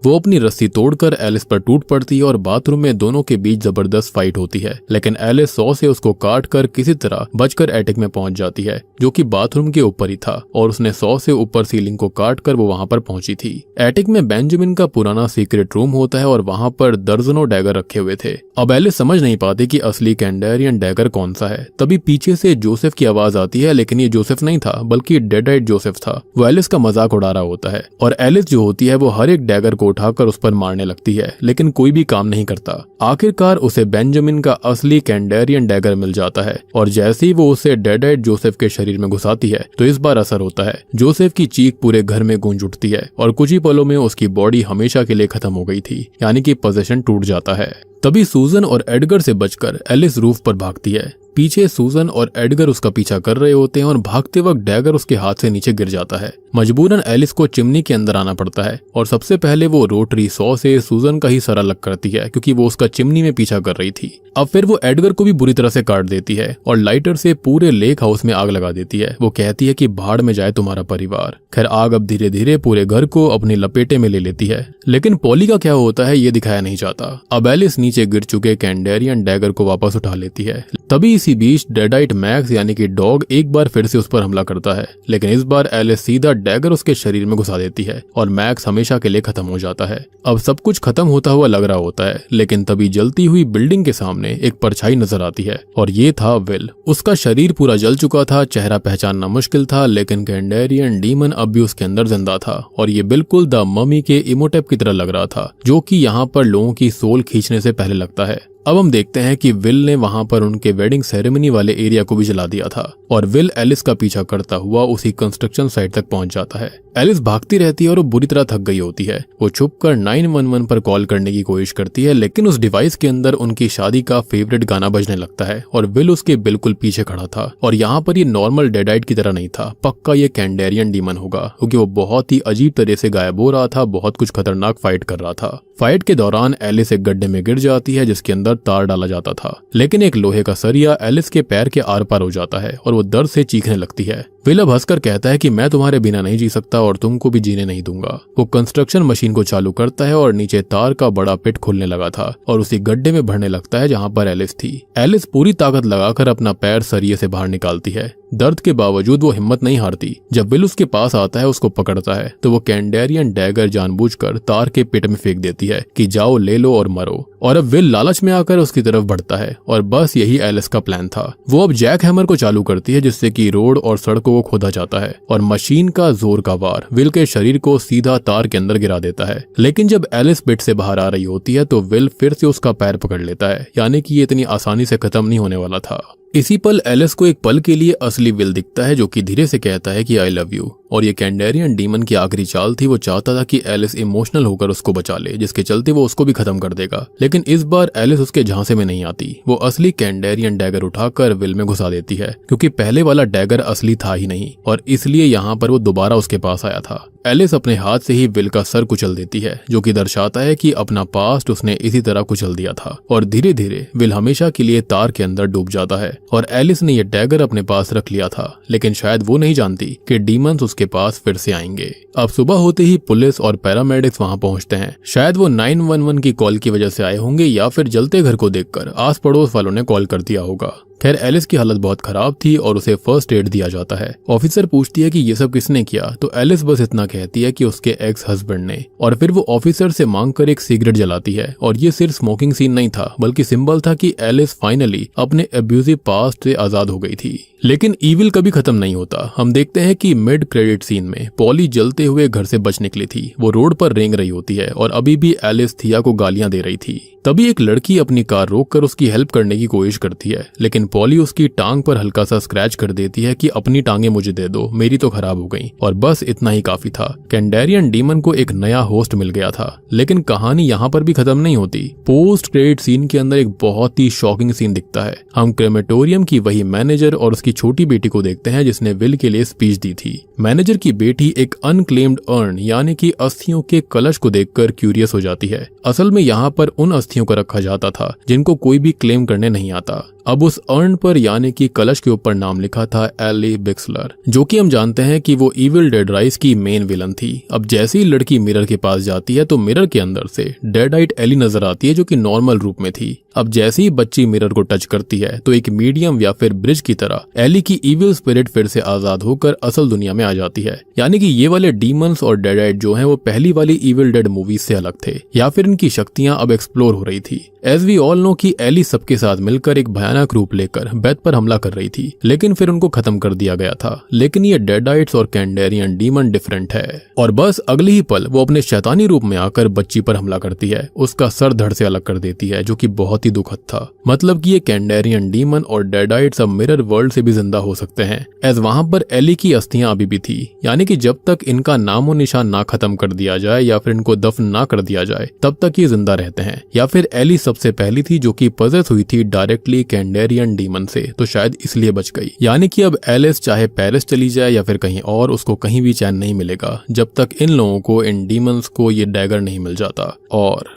वो अपनी रस्सी तोड़कर एलिस पर टूट पड़ती है और बाथरूम में दोनों के बीच जबरदस्त फाइट होती है, लेकिन एलिस 100 से उसको काट कर किसी तरह बचकर एटिक में पहुंच जाती है, जो कि बाथरूम के ऊपर ही था, और उसने 100 से ऊपर सीलिंग को काट कर वो वहां पर पहुंची थी। एटिक में बेंजामिन का पुराना सीक्रेट रूम होता है और वहां पर दर्जनों डैगर रखे हुए थे। अब एलिस समझ नहीं पाती कि असली कैंडेरियन डैगर कौन सा है। तभी पीछे से जोसेफ की आवाज आती है, लेकिन ये जोसेफ नहीं था बल्कि डेडाइट जोसेफ था। वो एलिस का मजाक उड़ा रहा होता है और एलिस जो होती है वो हर एक डैगर को उठाकर उस पर मारने लगती है, लेकिन कोई भी काम नहीं करता। आखिरकार उसे बेंजामिन का असली कैंडेरियन डैगर मिल जाता है और जैसे ही वो उसे डेडाइट जोसेफ के शरीर में घुसाती है तो इस बार असर होता है। जोसेफ की चीख पूरे घर में गूंज उठती है और कुछ ही पलों में उसकी बॉडी हमेशा के लिए खत्म हो गई थी, यानी कि पोजेशन टूट जाता है। तभी सूजन और एडगर से बचकर एलिस रूफ पर भागती है। पीछे सूजन और एडगर उसका पीछा कर रहे होते हैं और भागते वक्त डैगर उसके हाथ से नीचे गिर जाता है। मजबूरन एलिस को चिमनी के अंदर आना पड़ता है और सबसे पहले वो रोटरी 100 से सूजन का ही सर अलग करती है, क्योंकि वो उसका चिमनी में पीछा कर रही थी। अब फिर वो एडगर को भी बुरी तरह से काट देती है और लाइटर से पूरे लेक हाउस में आग लगा देती है। वो कहती है कि भाड़ में जाए तुम्हारा परिवार। खैर आग अब धीरे धीरे पूरे घर को अपनी लपेटे में ले लेती है, लेकिन पॉली का क्या होता है ये दिखाया नहीं जाता। अब एलिस नीचे गिर चुके कैंडेरियन डैगर को वापस उठा लेती है। तभी इसी बीच डेडाइट मैक्स यानी कि डॉग एक बार फिर से उस पर हमला करता है, लेकिन इस बार एलिस सीधा डैगर उसके शरीर में घुसा देती है और मैक्स हमेशा के लिए खत्म हो जाता है। अब सब कुछ खत्म होता हुआ लग रहा होता है, लेकिन तभी जलती हुई बिल्डिंग के सामने एक परछाई नजर आती है और ये था विल। उसका शरीर पूरा जल चुका था, चेहरा पहचानना मुश्किल था, लेकिन कैंडेरियन डीमन अब भी उसके अंदर जिंदा था और ये बिल्कुल द ममी के इमोटेप की तरह लग रहा था, जो कि यहाँ पर लोगों की सोल खींचने से पहले लगता है। अब हम देखते हैं कि विल ने वहां पर उनके वेडिंग सेरेमनी वाले एरिया को भी जला दिया था और विल एलिस का पीछा करता हुआ उसी कंस्ट्रक्शन साइट तक पहुंच जाता है। एलिस भागती रहती है और वो बुरी तरह थक गई होती है। वो छुपकर 911 पर कॉल करने की कोशिश करती है, लेकिन उस डिवाइस के अंदर उनकी शादी का फेवरेट गाना बजने लगता है और विल उसके बिल्कुल पीछे खड़ा था। और यहाँ पर ये नॉर्मल डेडाइट की तरह नहीं था, पक्का ये कैंडेरियन डीमन होगा, क्योंकि वो बहुत ही अजीब तरह से गायब हो रहा था, बहुत कुछ खतरनाक फाइट कर रहा था। फाइट के दौरान एलिस एक गड्ढे में गिर जाती है जिसके अंदर तार डाला जाता था, लेकिन एक लोहे का सरिया एलिस के पैर के आर पार हो जाता है और वो दर्द से चीखने लगती है। विल अब हंसकर कहता है कि मैं तुम्हारे बिना नहीं जी सकता और तुमको भी जीने नहीं दूंगा। वो कंस्ट्रक्शन मशीन को चालू करता है और नीचे तार का बड़ा पिट खुलने लगा था और उसी गड्ढे में भरने लगता है जहाँ पर एलिस थी। एलिस पूरी ताकत लगाकर अपना पैर सरिये से बाहर निकालती है। दर्द के बावजूद वो हिम्मत नहीं हारती। जब विल उसके पास आता है, उसको पकड़ता है, तो वो कैंडेरियन डैगर जानबूझकर तार के पिट में फेंक देती है कि जाओ ले लो और मरो। और अब विल लालच में आकर उसकी तरफ बढ़ता है और बस यही एलिस का प्लान था। वो अब जैक हैमर को चालू करती है जिससे कि रोड और सड़कों को खोदा जाता है और मशीन का जोर का वार विल के शरीर को सीधा तार के अंदर गिरा देता है। लेकिन जब एलिस पिट से बाहर आ रही होती है तो विल फिर से उसका पैर पकड़ लेता है, यानी कि ये इतनी आसानी से खत्म नहीं होने वाला था। इसी पल एलिस को एक पल के लिए असली विल दिखता है, जो कि धीरे से कहता है कि आई लव यू। और ये कैंडेरियन डीमन की आखिरी चाल थी। वो चाहता था कि एलिस इमोशनल होकर उसको बचा ले, जिसके चलते वो उसको भी खत्म कर देगा। लेकिन इस बार एलिस उसके झांसे में नहीं आती। वो असली कैंडेरियन डैगर उठाकर विल में घुसा देती है, क्योंकि पहले वाला डैगर असली था ही नहीं और इसलिए यहाँ पर वो दोबारा उसके पास आया था। एलिस अपने हाथ से ही विल का सर कुचल देती है, जो कि दर्शाता है कि अपना पास्ट उसने इसी तरह कुचल दिया था। और धीरे धीरे विल हमेशा के लिए तार के अंदर डूब जाता है और एलिस ने ये डैगर अपने पास रख लिया था, लेकिन शायद वो नहीं जानती कि डीमंस उसके पास फिर से आएंगे। अब सुबह होते ही पुलिस और पैरामेडिक्स वहां पहुंचते हैं। शायद वो 911 की कॉल की वजह से आए होंगे या फिर जलते घर को देखकर आस पड़ोस वालों ने कॉल कर दिया होगा। खैर एलिस की हालत बहुत खराब थी और उसे फर्स्ट एड दिया जाता है। ऑफिसर पूछती है कि ये सब किसने किया, तो एलिस बस इतना कहती है कि उसके एक्स हस्बैंड ने। और फिर वो ऑफिसर से मांगकर एक सिगरेट जलाती है और ये सिर्फ स्मोकिंग सीन नहीं था, बल्कि सिंबल था कि एलिस फाइनली अपने अब्यूजिव पास्ट से आजाद हो गई थी। लेकिन ईविल कभी खत्म नहीं होता। हम देखते हैं कि मिड क्रेडिट सीन में पॉली जलते हुए घर से बच निकली थी। वो रोड पर रेंग रही होती है और अभी भी एलिस थिया को गालियां दे रही थी। तभी एक लड़की अपनी कार रोककर उसकी हेल्प करने की कोशिश करती है, लेकिन पॉली उसकी टांग पर हल्का सा स्क्रैच कर देती है कि अपनी टांगे मुझे दे दो, मेरी तो खराब हो गई। और बस इतना ही काफी था। कैंडेरियन डीमन को एक नया होस्ट मिल गया था। लेकिन कहानी यहाँ पर भी खत्म नहीं होती। पोस्ट क्रेडिट सीन के अंदर एक बहुत ही शॉकिंग सीन दिखता है। हम क्रेमेटोरियम की वही मैनेजर और उसकी छोटी बेटी को देखते हैं जिसने विल के लिए स्पीच दी थी। मैनेजर की बेटी एक अनक्लेम्ड अर्न यानी कि अस्थियों के कलश को देखकर क्यूरियस हो जाती है। असल में यहाँ पर उन अस्थियों को रखा जाता था जिनको कोई भी क्लेम करने नहीं आता। अब उस अर्न पर यानी कि कलश के ऊपर नाम लिखा था एली बिक्सलर, जो कि हम जानते हैं कि वो इविल डेड राइज की मेन विलन थी। अब जैसे ही लड़की मिरर के पास जाती है तो मिरर के अंदर से डेड-आइड एली नजर आती है, जो कि नॉर्मल रूप में थी। अब जैसे ही बच्ची मिरर को टच करती है तो एक मीडियम या फिर ब्रिज की तरह एली की इविल स्पिरिट फिर से आजाद होकर असल दुनिया में आ जाती है। यानी कि ये वाले डीमंस और डेड-आइड जो हैं वो पहली वाली इविल डेड मूवीज से अलग थे, या फिर इनकी शक्तियां अब एक्सप्लोर हो रही थी। एज वी ऑल नो कि एली सबके साथ मिलकर एक भयानक रूप लेकर बेथ पर हमला कर रही थी, लेकिन फिर उनको खत्म कर दिया गया था। लेकिन ये डेड-आइड्स और कैंडेरियन डीमन डिफरेंट है, और बस अगले ही पल वो अपने शैतानी रूप में आकर बच्ची पर हमला करती है, उसका सर धड़ से अलग कर देती है, जो कि बहुत ही दुखद था। मतलब कि ये कैंडेरियन डीमन और डेड-आइड्स अब मिरर वर्ल्ड से भी जिंदा हो सकते हैं, एज वहां पर एली की अस्थियां अभी भी थी। यानी कि जब तक इनका नामो निशान ना खत्म कर दिया जाए या फिर इनको दफन ना कर दिया जाए तब तक ये जिंदा रहते हैं। या फिर एली सबसे पहली थी जो कि पजेस हुई थी डायरेक्टली कैंडेरियन डीमन से, तो शायद इसलिए बच गई। यानी कि अब एलिस चाहे पेरिस चली जाए या फिर कहीं और, उसको कहीं भी चैन नहीं मिलेगा जब तक इन लोगों को, इन डीमंस को ये डैगर नहीं मिल जाता। और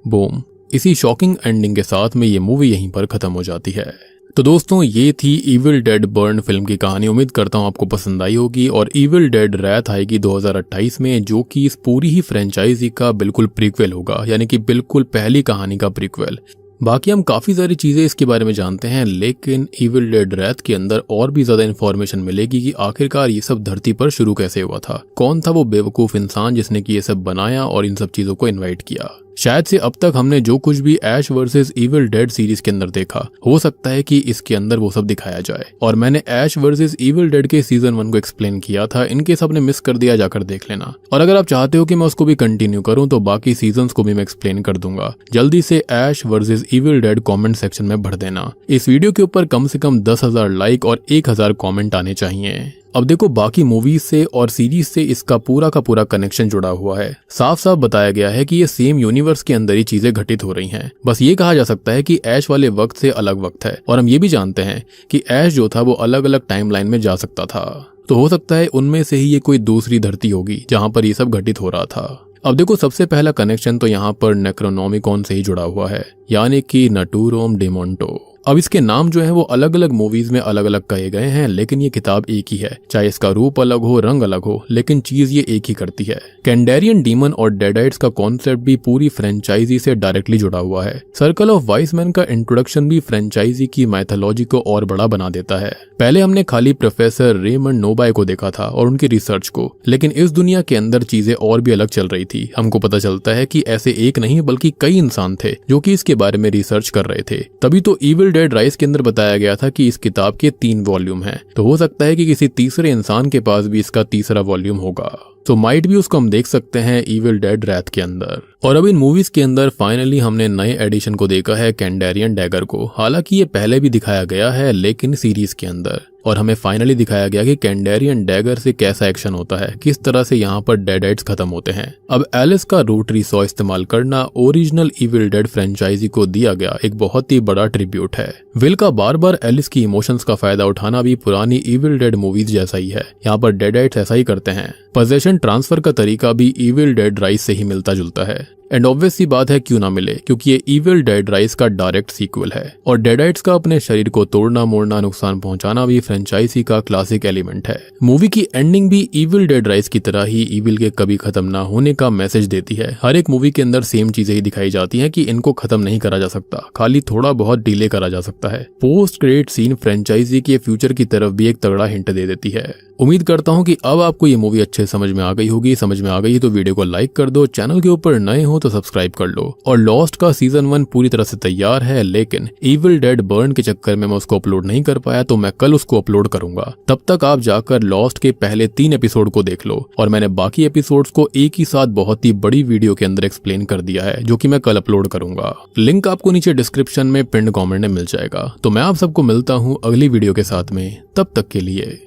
बूम, इसी शॉकिंग एंडिंग के साथ में ये मूवी यहीं पर खत्म हो जाती है। तो दोस्तों ये थी इविल डेड बर्न फिल्म की कहानी। उम्मीद करता हूँ आपको पसंद आई होगी। और इविल डेड रैथ आएगी 2028 में, जो कि इस पूरी ही फ्रेंचाइजी का बिल्कुल प्रीक्वेल होगा, यानी कि बिल्कुल पहली कहानी का प्रीक्वेल। बाकी हम काफी सारी चीजें इसके बारे में जानते हैं, लेकिन इविल डेड रैथ के अंदर और भी ज्यादा इन्फॉर्मेशन मिलेगी कि आखिरकार ये सब धरती पर शुरू कैसे हुआ था, कौन था वो बेवकूफ इंसान जिसने कि ये सब बनाया और इन सब चीजों को इन्वाइट किया। शायद से अब तक हमने जो कुछ भी Ash versus Evil Dead series के अंदर देखा, हो सकता है कि इसके अंदर वो सब दिखाया जाए। और मैंने ऐश वर्सेस इविल डेड के सीजन 1 को एक्सप्लेन किया था, इनके सब ने मिस कर दिया, जाकर देख लेना। और अगर आप चाहते हो कि मैं उसको भी कंटिन्यू करूं तो बाकी सीजन्स को भी मैं एक्सप्लेन कर दूंगा। जल्दी से Ash versus Evil Dead comment section में भर देना। इस वीडियो के ऊपर कम से कम 10,000 लाइक और 1,000 कमेंट आने चाहिए। अब देखो बाकी मूवीज से और सीरीज से इसका पूरा का पूरा कनेक्शन जुड़ा हुआ है। साफ साफ बताया गया है कि ये सेम यूनिवर्स के अंदर ही चीजें घटित हो रही हैं। बस ये कहा जा सकता है कि ऐश वाले वक्त से अलग वक्त है, और हम ये भी जानते हैं कि ऐश जो था वो अलग अलग टाइमलाइन में जा सकता था। तो हो सकता है उनमें से ही ये कोई दूसरी धरती होगी जहां पर ये सब घटित हो रहा था। अब देखो सबसे पहला कनेक्शन तो यहाँ पर नेक्रोनोमिकॉन से ही जुड़ा हुआ है, यानी कि नटूरोम डेमोंटो। अब इसके नाम जो है वो अलग अलग मूवीज में अलग अलग कहे गए हैं, लेकिन ये किताब एक ही है। चाहे इसका रूप अलग हो, रंग अलग हो, लेकिन चीज ये एक ही करती है। कैंडेरियन डीमन और डेड-आइड्स का कॉन्सेप्ट भी पूरी फ्रेंचाइजी से डायरेक्टली जुड़ा हुआ है। सर्कल ऑफ वाइस मैन का इंट्रोडक्शन भी फ्रेंचाइजी की माइथोलॉजी को और बड़ा बना देता है। पहले हमने खाली प्रोफेसर रेमंड नोबाय को देखा था और उनकी रिसर्च को, लेकिन इस दुनिया के अंदर चीजें और भी अलग चल रही थी। हमको पता चलता है कि ऐसे एक नहीं बल्कि कई इंसान थे जो कि इसके बारे में रिसर्च कर रहे थे। तभी तो इविल डेड राइज के अंदर बताया गया था कि इस किताब के 3 वॉल्यूम हैं, तो हो सकता है कि किसी तीसरे इंसान के पास भी इसका तीसरा वॉल्यूम होगा। तो माइट भी उसको हम देख सकते हैं इविल डेड रैथ के अंदर। और अब इन मूवीज के अंदर फाइनली हमने नए एडिशन को देखा है, कैंडेरियन डैगर को। हालांकि ये पहले भी दिखाया गया है लेकिन सीरीज के अंदर, और हमें फाइनली दिखाया गया कि कैंडेरियन डैगर से कैसा एक्शन होता है, किस तरह से यहाँ पर डेड-आइड्स खत्म होते हैं। अब एलिस का रोटरी सॉ इस्तेमाल करना ओरिजिनल इविल डेड फ्रेंचाइजी को दिया गया एक बहुत ही बड़ा ट्रिब्यूट है। विल का बार बार एलिस की इमोशंस का फायदा उठाना भी पुरानी इविल डेड मूवीज जैसा ही है। यहाँ पर डेड-आइड्स ऐसा ही करते हैं। पोजेशन ट्रांसफर का तरीका भी इविल डेड राइज से ही मिलता जुलता है। एंड ऑब्वियस सी बात है क्यों ना मिले, क्योंकि ये इविल डेड राइज का डायरेक्ट सीक्वल है। और डेड-आइड्स का अपने शरीर को तोड़ना मोड़ना नुकसान पहुंचाना भी फ्रेंचाइजी का क्लासिक एलिमेंट है। मूवी की एंडिंग भी इविल डेड राइज की तरह ही इविल के कभी खत्म ना होने का मैसेज देती है। हर एक मूवी के अंदर सेम चीजें ही दिखाई जाती हैं कि इनको खत्म नहीं करा जा सकता, खाली थोड़ा बहुत डिले करा जा सकता है। पोस्ट क्रेडिट सीन फ्रेंचाइजी के फ्यूचर की तरफ भी एक तगड़ा हिंट दे देती है। उम्मीद करता हूँ कि अब आपको ये मूवी अच्छे समझ में आ गई होगी। समझ में आ गई तो वीडियो को लाइक कर दो, चैनल के ऊपर नए हो तो सब्सक्राइब कर लो। और लॉस्ट का सीजन 1 पूरी तरह से तैयार है, लेकिन इविल डेड बर्न के चक्कर में मैं उसको अपलोड नहीं कर पाया, तो मैं कल उसको अपलोड करूंगा। तब तक आप जाकर लॉस्ट के पहले 3 एपिसोड को देख लो, और मैंने बाकी एपिसोड्स को एक ही साथ बहुत ही बड़ी वीडियो के अंदर एक्सप्लेन कर दिया है, जो कि मैं कल अपलोड करूंगा। लिंक आपको नीचे डिस्क्रिप्शन में पिन्ड कमेंट में मिल जाएगा। तो मैं आप सबको मिलता हूँ अगली वीडियो के साथ में, तब तक के लिए